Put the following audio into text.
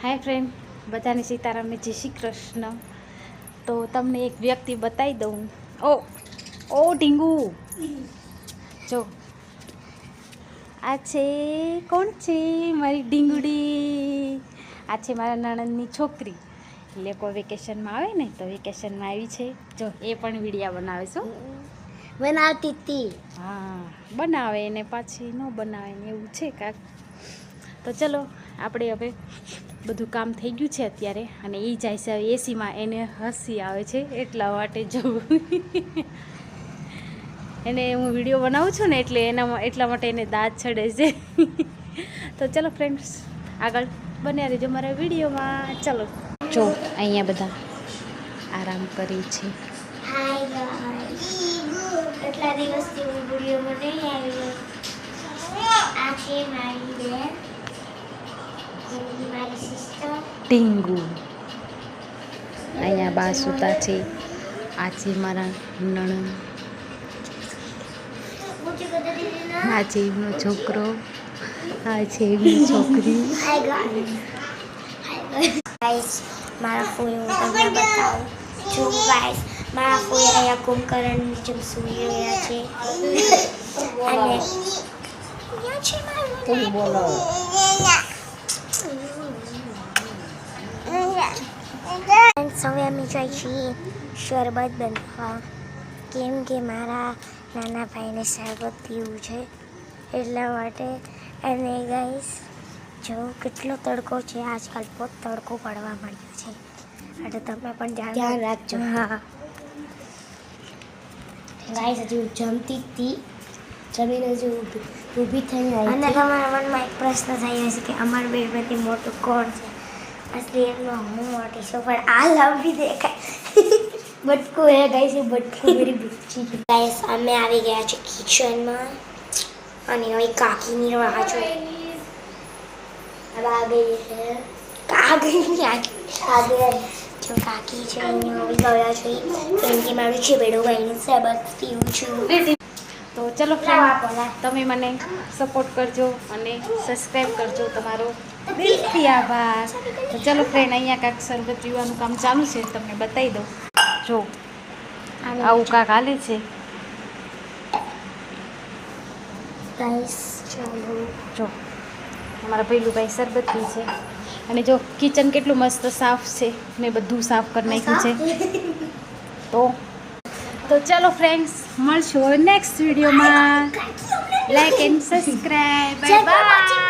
હાય friend, બધાને સીતારામને જય શ્રી કૃષ્ણ. તો તમને એક વ્યક્તિ બતાવી દઉં. ઓ ઢીંગુ, જો આ છે કોણ છે? મારી ઢીંગુડી. આ છે મારા નણંદની છોકરી. એટલે કોઈ વેકેશનમાં આવે ને તો વેકેશનમાં આવી છે. જો એ પણ વિડીયા બનાવે છે. બનાવતી હતી. હા, બનાવે ને પાછી ન બનાવે ને એવું છે કાંક. તો ચલો આપણે હવે બધું કામ થઈ ગયું છે અત્યારે, અને એ જાય છે એસીમાં. એને હસી આવે છે એટલા માટે જવું એને હું વિડીયો બનાવું છું ને એટલે એટલા માટે એને દાંત ચડે છે. તો ચલો ફ્રેન્ડ્સ, આગળ બન્યા રહેજો મારા વિડીયોમાં. ચલો જો અહીંયા બધા આરામ કરે છે. હાય ગાઈસ, કેટલા દિવસથી હું વિડીયોમાં નહીં આવી. આ છે મારી બેન, મારી સિસ્ટર ટીંગુ. અહીંયા બા સૂતા છે. આ છે મારા નણંદ. આ છે એમનો છોકરો. આ છે એમની છોકરી. હાય ગાઈસ, મારા ફોઈ હું તમને બતાવું છું. ગાઈસ, મારા ફોઈ અહીંયા કુંભકરણ નીચે સૂઈ રહ્યા છે. અને અહીંયા છે મારું બોલો. હવે અમે જઈએ છીએ શરબત બનાવવા, કેમ કે મારા નાના ભાઈને શરબત પીવું છે એટલા માટે. અને ગાઈસ, જો કેટલો તડકો છે આજકાલ, બહુ તડકો પડવા માંડ્યો છે, એટલે તમે પણ ધ્યાન રાખજો. હા ગાઈસ, હજુ જમતી હતી, જમીને હજુ ઊભી થઈ. અને તમારા મનમાં એક પ્રશ્ન થઈ હશે કે અમારા બેમાંથી મોટું કોણ છે? असली में हूँ मोटी सो पर आ लंबी देखाय. बटकू है गाइस, ये बटकू मेरी बुच्ची है. गाइस, અમે આવી ગયા છે કિચનમાં, અને હવે કાકીની રાહ જોઈએ. હવે આ ગઈ છે જો કાકી છે અહીંયા આવી ગયા છે, કેમ કે મારું છે બેડો ભાઈનું શરબત પીવું છું. તો ચલો ફ્રેન્ડ, તમે મને સપોર્ટ કરજો અને સબસ્ક્રાઈબ કરજો. તમારો દિલથી આભાર. તો ચલો ફ્રેન્ડ, અહીંયા કાંક શરબત પીવાનું કામ ચાલુ છે, તમને બતાવી દઉં. જો આવું કાંક હાલે છે. ગાઈસ ચાલો, જો અમારા ભૈલુભાઈ શરબત પી છે. અને જો કિચન કેટલું મસ્ત સાફ છે, મેં બધું સાફ કરી નાખ્યું છે. તો ચલો ફ્રેન્ડ્સ, મળશું હવે નેક્સ્ટ વિડીયોમાં. Like and subscribe. Bye bye.